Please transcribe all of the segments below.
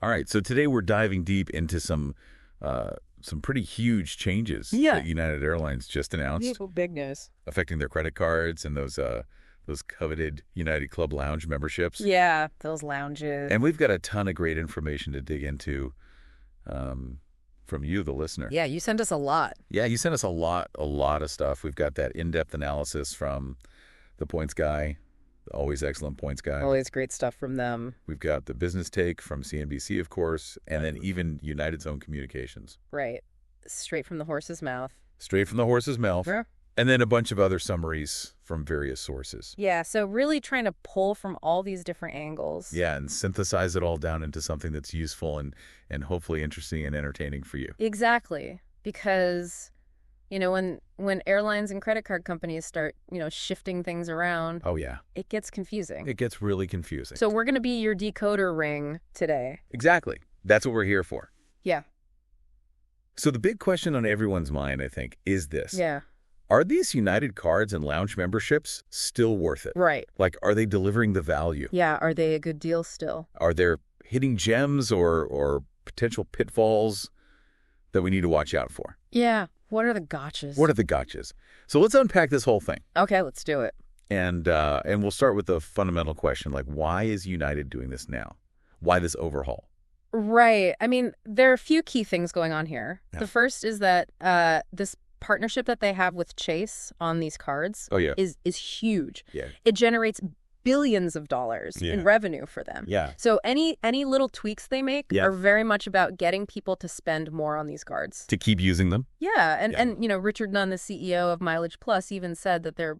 All right, so today we're diving deep into some pretty huge changes that United Airlines just announced, Big news. affecting their credit cards and those coveted United Club Lounge memberships. Yeah, those lounges. And we've got a ton of great information to dig into from you, the listener. Yeah, you sent us a lot. Yeah, you sent us a lot of stuff. We've got that in-depth analysis from the points guy, the always excellent points guy. Always great stuff from them. We've got the business take from CNBC, of course, and then even United's own communications. Right. Straight from the horse's mouth. Straight from the horse's mouth. Yeah. And then a bunch of other summaries from various sources. Yeah, so really trying to pull from all these different angles. Yeah, and synthesize it all down into something that's useful and hopefully interesting and entertaining for you. Exactly. Because, when airlines and credit card companies start, shifting things around. Oh, yeah. It gets confusing. It gets really confusing. So we're going to be your decoder ring today. Exactly. That's what we're here for. Yeah. So the big question on everyone's mind, I think, is this. Yeah. Are these United cards and lounge memberships still worth it? Right. Like, are they delivering the value? Yeah, are they a good deal still? Are there hitting gems or potential pitfalls that we need to watch out for? Yeah. What are the gotchas? What are the gotchas? So let's unpack this whole thing. Okay, let's do it. And we'll start with the fundamental question, like, why is United doing this now? Why this overhaul? Right. I mean, there are a few key things going on here. Yeah. The first is that this partnership that they have with Chase on these cards is huge. Yeah. It generates billions of dollars in revenue for them. Yeah. So any little tweaks they make are very much about getting people to spend more on these cards. To keep using them? Yeah. And Richard Nunn, the CEO of MileagePlus, even said that they're,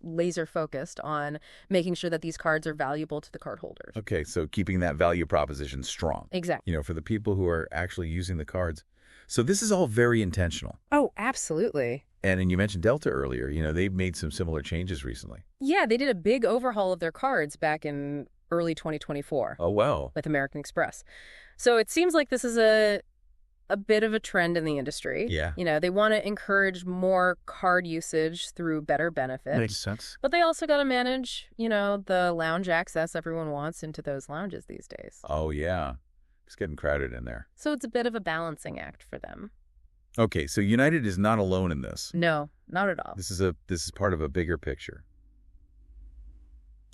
laser focused on making sure that these cards are valuable to the cardholders. Okay, so keeping that value proposition strong. Exactly. For the people who are actually using the cards. So this is all very intentional. Oh, absolutely. And you mentioned Delta earlier. They've made some similar changes recently. Yeah, they did a big overhaul of their cards back in early 2024. Oh, wow. With American Express. So it seems like this is a bit of a trend in the industry. Yeah. They want to encourage more card usage through better benefits. Makes sense. But they also got to manage, the lounge access everyone wants into those lounges these days. Oh, yeah. It's getting crowded in there. So it's a bit of a balancing act for them. Okay, so United is not alone in this. No, not at all. This is part of a bigger picture.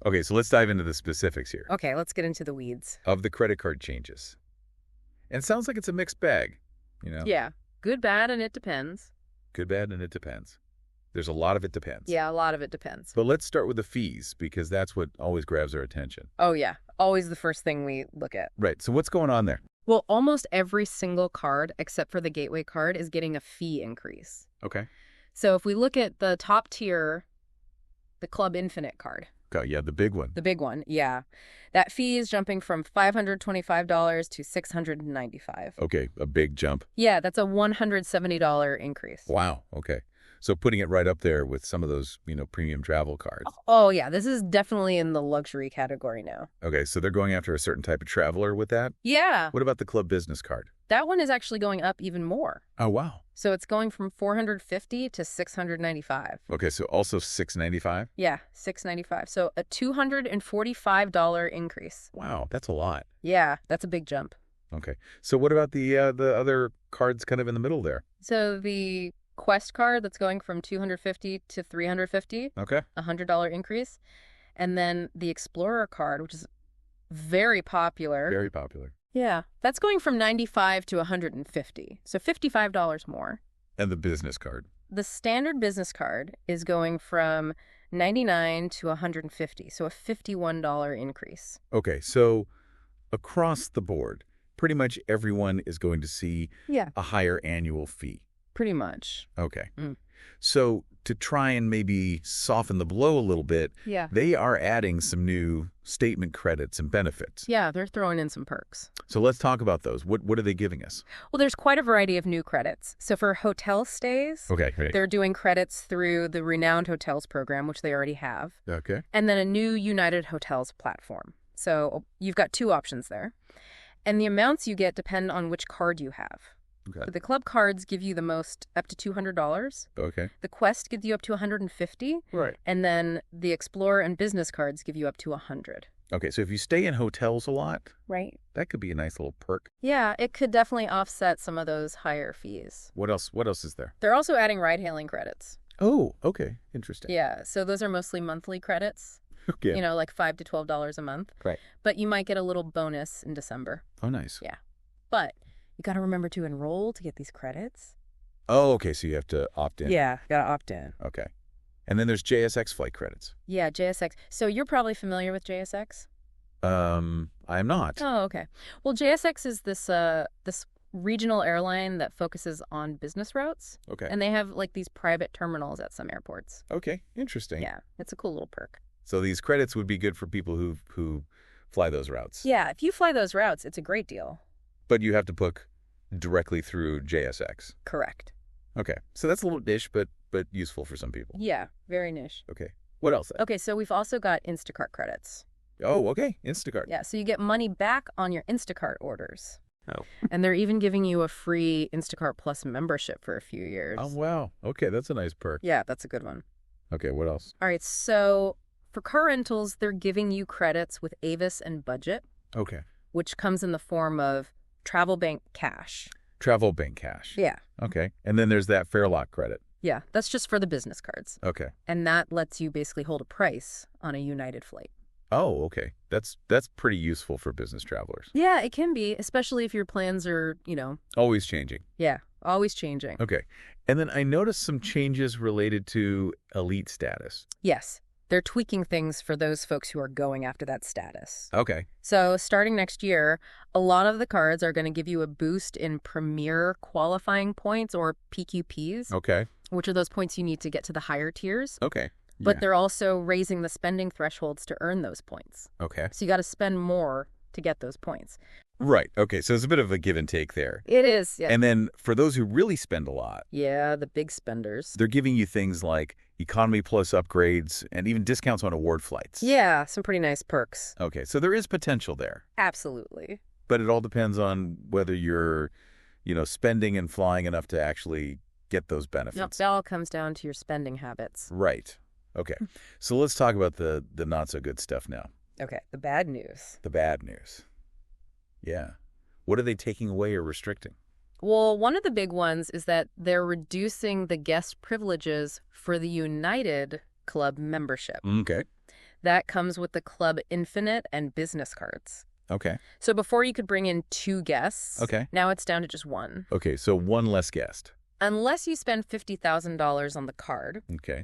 Okay, so let's dive into the specifics here. Okay, let's get into the weeds. Of the credit card changes. And it sounds like it's a mixed bag, Yeah, good, bad, and it depends. Good, bad, and it depends. There's a lot of it depends. Yeah, a lot of it depends. But let's start with the fees, because that's what always grabs our attention. Oh, yeah. Always the first thing we look at. Right, so what's going on there? Well, almost every single card, except for the Gateway card, is getting a fee increase. Okay. So if we look at the top tier, the Club Infinite card. Okay, yeah, the big one. The big one, yeah. That fee is jumping from $525 to $695. Okay, a big jump. Yeah, that's a $170 increase. Wow, okay. So putting it right up there with some of those, premium travel cards. Oh, yeah, this is definitely in the luxury category now. Okay, so they're going after a certain type of traveler with that? Yeah. What about the Club Business card? That one is actually going up even more. Oh, wow. So it's going from $450 to $695. Okay, so also $695? Yeah, $695. So a $245 increase. Wow, that's a lot. Yeah, that's a big jump. Okay, so what about the other cards kind of in the middle there? So the Quest card, that's going from $250 to $350. Okay. A $100 increase. And then the Explorer card, which is very popular. Very popular. Yeah, that's going from $95 to $150. So $55 more. And the business card? The standard business card is going from $99 to $150. So a $51 increase. Okay, so across the board, pretty much everyone is going to see a higher annual fee. Pretty much. Okay. So to try and maybe soften the blow a little bit, they are adding some new statement credits and benefits. Yeah, they're throwing in some perks. So let's talk about those. What are they giving us? Well, there's quite a variety of new credits. So for hotel stays, they're doing credits through the Renowned Hotels program, which they already have. Okay. And then a new United Hotels platform. So you've got two options there. And the amounts you get depend on which card you have. Okay. So the club cards give you the most, up to $200. Okay. The Quest gives you up to $150. Right. And then the Explorer and Business cards give you up to $100. Okay, so if you stay in hotels a lot, Right. that could be a nice little perk. Yeah, it could definitely offset some of those higher fees. What else? What else is there? They're also adding ride-hailing credits. Oh, okay. Interesting. Yeah, so those are mostly monthly credits. Okay. You know, like $5 to $12 a month. Right. But you might get a little bonus in December. Oh, nice. Yeah. But you got to remember to enroll to get these credits. Oh, okay. So you have to opt in. Yeah, got to opt in. Okay. And then there's JSX flight credits. Yeah, JSX. So you're probably familiar with JSX? I am not. Oh, okay. Well, JSX is this regional airline that focuses on business routes. Okay. And they have like these private terminals at some airports. Okay. Interesting. Yeah, it's a cool little perk. So these credits would be good for people who fly those routes. Yeah, if you fly those routes, it's a great deal. But you have to book directly through JSX. Correct. Okay. So that's a little niche, but useful for some people. Yeah, very niche. Okay. What else? Okay, so we've also got Instacart credits. Oh, okay. Instacart. Yeah, so you get money back on your Instacart orders. Oh. And they're even giving you a free Instacart Plus membership for a few years. Oh, wow. Okay, that's a nice perk. Yeah, that's a good one. Okay, what else? All right, so for car rentals, they're giving you credits with Avis and Budget, Okay. which comes in the form of Travel Bank Cash. Travel bank cash. Yeah. Okay. And then there's that Fairlock credit. Yeah, that's just for the business cards. Okay. And that lets you basically hold a price on a United flight. Oh, okay. That's pretty useful for business travelers. Yeah, it can be, especially if your plans are, Always changing. yeah, always changing. Okay. And then I noticed some changes related to elite status. Yes, they're tweaking things for those folks who are going after that status. Okay. So starting next year, a lot of the cards are going to give you a boost in Premier qualifying points, or PQPs, Okay. which are those points you need to get to the higher tiers. Okay. But Yeah. they're also raising the spending thresholds to earn those points. Okay. So you got to spend more to get those points. Right. Okay. So it's a bit of a give and take there. It is, yeah. And then for those who really spend a lot, Yeah, the big spenders. they're giving you things like Economy Plus upgrades and even discounts on award flights. Yeah, some pretty nice perks. Okay. So there is potential there. Absolutely. But it all depends on whether you're, spending and flying enough to actually get those benefits. Nope, that all comes down to your spending habits. Right. Okay. So let's talk about the not so good stuff now. Okay, the bad news. The bad news. Yeah. What are they taking away or restricting? Well, one of the big ones is that they're reducing the guest privileges for the United Club membership. Okay. That comes with the Club Infinite and business cards. Okay. So before you could bring in 2 guests. Okay. Now it's down to just 1. Okay. So one less guest. Unless you spend $50,000 on the card. Okay.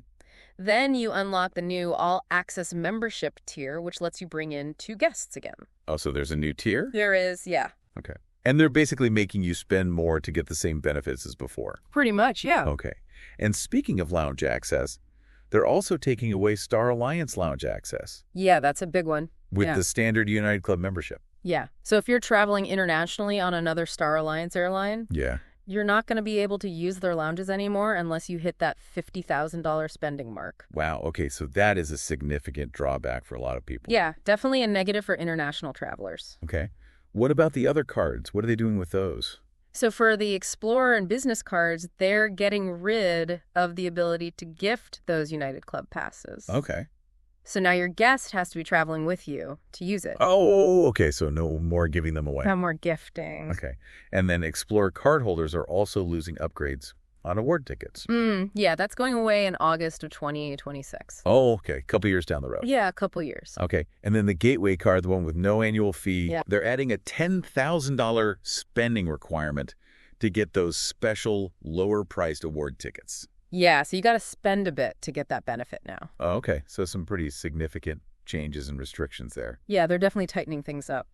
Then you unlock the new all-access membership tier, which lets you bring in 2 guests again. Oh, so there's a new tier? There is, yeah. Okay. And they're basically making you spend more to get the same benefits as before. Pretty much, yeah. Okay. And speaking of lounge access, they're also taking away Star Alliance lounge access Yeah, that's a big one. with Yeah. the standard United Club membership. Yeah. So if you're traveling internationally on another Star Alliance airline, Yeah. you're not going to be able to use their lounges anymore unless you hit that $50,000 spending mark. Wow. Okay. So that is a significant drawback for a lot of people. Yeah, definitely a negative for international travelers. Okay. What about the other cards? What are they doing with those? So for the Explorer and business cards, they're getting rid of the ability to gift those United Club passes. Okay. So now your guest has to be traveling with you to use it. Oh, okay. So no more giving them away. No more gifting. Okay. And then Explorer cardholders are also losing upgrades on award tickets. Yeah, that's going away in August of 2026. Oh, okay. A couple years down the road. Yeah, a couple years. Okay. And then the Gateway card, the one with no annual fee, Yeah. they're adding a $10,000 spending requirement to get those special lower-priced award tickets. Yeah, so you got to spend a bit to get that benefit now. Oh, okay. So some pretty significant changes and restrictions there. Yeah, they're definitely tightening things up.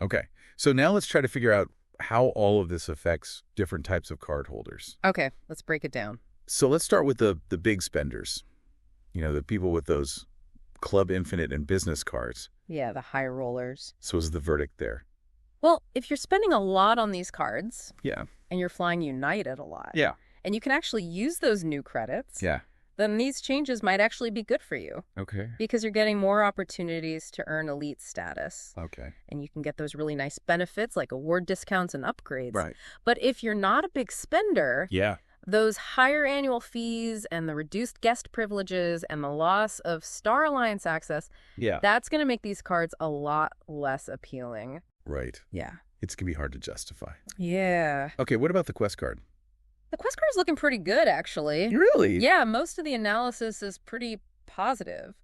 Okay. So now let's try to figure out how all of this affects different types of cardholders. Okay, let's break it down. So let's start with the big spenders. The people with those Club Infinite and business cards. Yeah, the high rollers. So is the verdict there? Well, if you're spending a lot on these cards Yeah. and you're flying United a lot, Yeah. and you can actually use those new credits, Yeah. then these changes might actually be good for you Okay. because you're getting more opportunities to earn elite status. Okay. And you can get those really nice benefits like award discounts and upgrades. Right. But if you're not a big spender, Yeah. Those higher annual fees and the reduced guest privileges and the loss of Star Alliance access, that's going to make these cards a lot less appealing. Right. Yeah. It's going to be hard to justify. Yeah. Okay, what about the Quest card? The Quest card is looking pretty good, actually. Really? Yeah, most of the analysis is pretty positive.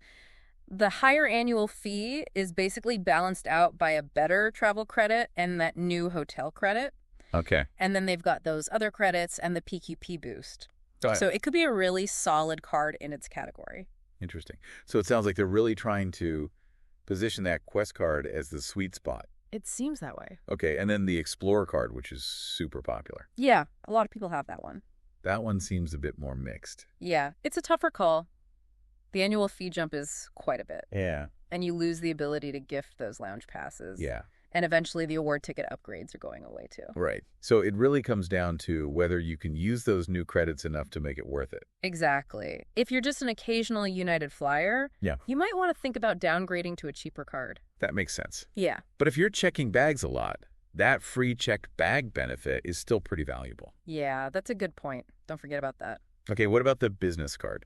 The higher annual fee is basically balanced out by a better travel credit and that new hotel credit. Okay. And then they've got those other credits and the PQP boost. So it could be a really solid card in its category. Interesting. So it sounds like they're really trying to position that Quest card as the sweet spot. It seems that way. Okay, and then the Explorer card, which is super popular. Yeah, a lot of people have that one. That one seems a bit more mixed. Yeah, it's a tougher call. The annual fee jump is quite a bit. Yeah. And you lose the ability to gift those lounge passes. Yeah. And eventually the award ticket upgrades are going away too. Right. So it really comes down to whether you can use those new credits enough to make it worth it. Exactly. If you're just an occasional United flyer, you might want to think about downgrading to a cheaper card. That makes sense. Yeah. But if you're checking bags a lot, that free checked bag benefit is still pretty valuable. Yeah, that's a good point. Don't forget about that. Okay, what about the business card?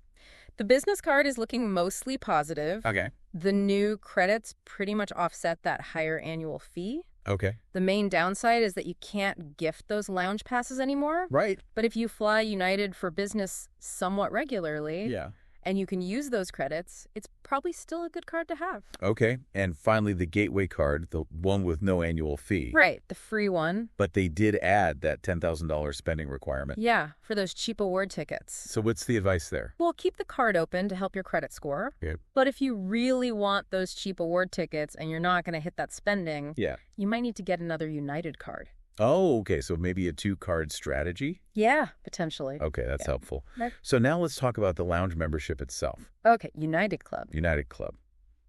The business card is looking mostly positive. Okay. The new credits pretty much offset that higher annual fee. Okay. The main downside is that you can't gift those lounge passes anymore. Right. But if you fly United for business somewhat regularly, and you can use those credits, it's probably still a good card to have. Okay. And finally, the Gateway card, the one with no annual fee. Right, the free one. But they did add that $10,000 spending requirement. Yeah, for those cheap award tickets. So what's the advice there? Well, keep the card open to help your credit score. Okay. But if you really want those cheap award tickets and you're not going to hit that spending, you might need to get another United card. Oh, okay. So maybe a two-card strategy? Yeah, potentially. Okay, that's helpful. So now let's talk about the lounge membership itself. Okay, United Club. United Club.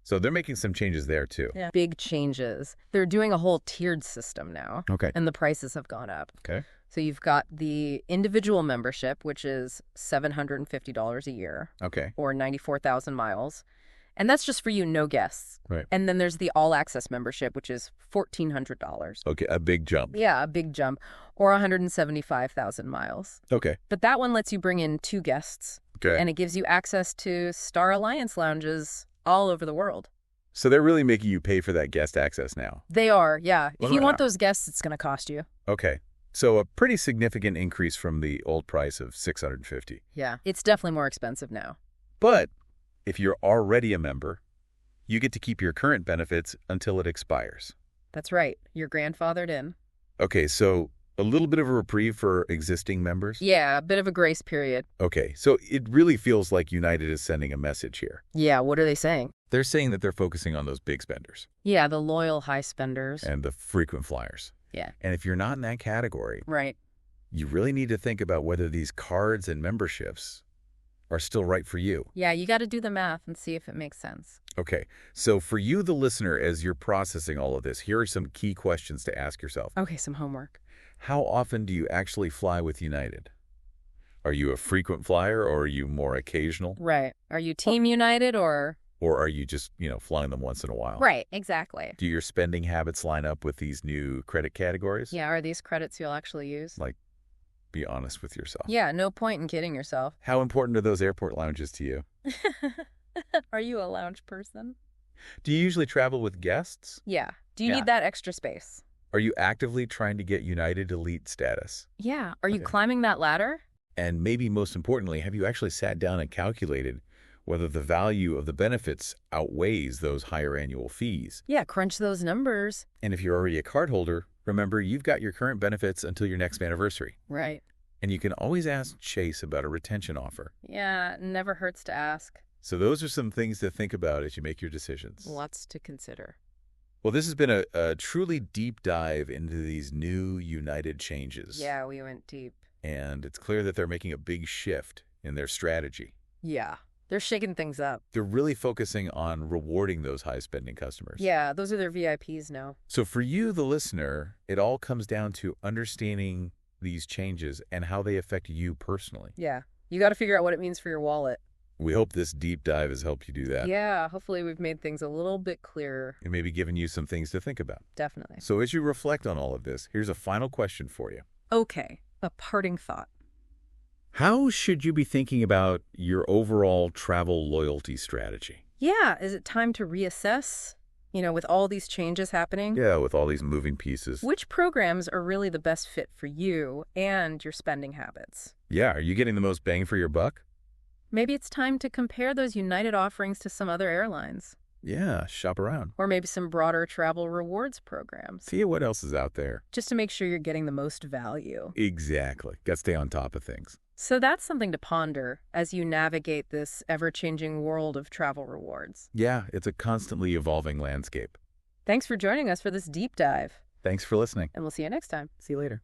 So they're making some changes there, too. Yeah. Big changes. They're doing a whole tiered system now. Okay. And the prices have gone up. Okay. So you've got the individual membership, which is $750 a year. Okay. Or 94,000 miles. And that's just for you, no guests. Right. And then there's the all-access membership, which is $1,400. Okay, a big jump. Yeah, a big jump. Or 175,000 miles. Okay. But that one lets you bring in 2 guests. Okay. And it gives you access to Star Alliance lounges all over the world. So they're really making you pay for that guest access now? They are, yeah. If you want those guests, it's going to cost you. Okay. So a pretty significant increase from the old price of $650. Yeah, it's definitely more expensive now. But if you're already a member, you get to keep your current benefits until it expires. That's right. You're grandfathered in. Okay, so a little bit of a reprieve for existing members? Yeah, a bit of a grace period. Okay, so it really feels like United is sending a message here. Yeah, what are they saying? They're saying that they're focusing on those big spenders. Yeah, the loyal high spenders. And the frequent flyers. Yeah. And if you're not in that category, right, you really need to think about whether these cards and memberships are still right for you. Yeah, you got to do the math and see if it makes sense. Okay, so for you, the listener, as you're processing all of this, here are some key questions to ask yourself. Okay, some homework. How often do you actually fly with United? Are you a frequent flyer or are you more occasional? Right. Are you Team United or are you just, flying them once in a while? Right, exactly. Do your spending habits line up with these new credit categories? Yeah, are these credits you'll actually use? Like, be honest with yourself. Yeah, no point in kidding yourself. How important are those airport lounges to you? Are you a lounge person? Do you usually travel with guests? Yeah. Do you need that extra space? Are you actively trying to get United Elite status? Yeah. Are you climbing that ladder? And maybe most importantly, have you actually sat down and calculated whether the value of the benefits outweighs those higher annual fees? Yeah, crunch those numbers. And if you're already a cardholder, remember, you've got your current benefits until your next anniversary. Right. And you can always ask Chase about a retention offer. Yeah, it never hurts to ask. So those are some things to think about as you make your decisions. Lots to consider. Well, this has been a truly deep dive into these new United changes. Yeah, we went deep. And it's clear that they're making a big shift in their strategy. Yeah. They're shaking things up. They're really focusing on rewarding those high-spending customers. Yeah, those are their VIPs now. So for you, the listener, it all comes down to understanding these changes and how they affect you personally. Yeah. You got to figure out what it means for your wallet. We hope this deep dive has helped you do that. Yeah, hopefully we've made things a little bit clearer. And maybe given you some things to think about. Definitely. So as you reflect on all of this, here's a final question for you. Okay, a parting thought. How should you be thinking about your overall travel loyalty strategy? Yeah, is it time to reassess? With all these changes happening? Yeah, with all these moving pieces. Which programs are really the best fit for you and your spending habits? Yeah, are you getting the most bang for your buck? Maybe it's time to compare those United offerings to some other airlines. Yeah, shop around. Or maybe some broader travel rewards programs. See what else is out there. Just to make sure you're getting the most value. Exactly. Got to stay on top of things. So that's something to ponder as you navigate this ever-changing world of travel rewards. Yeah, it's a constantly evolving landscape. Thanks for joining us for this deep dive. Thanks for listening. And we'll see you next time. See you later.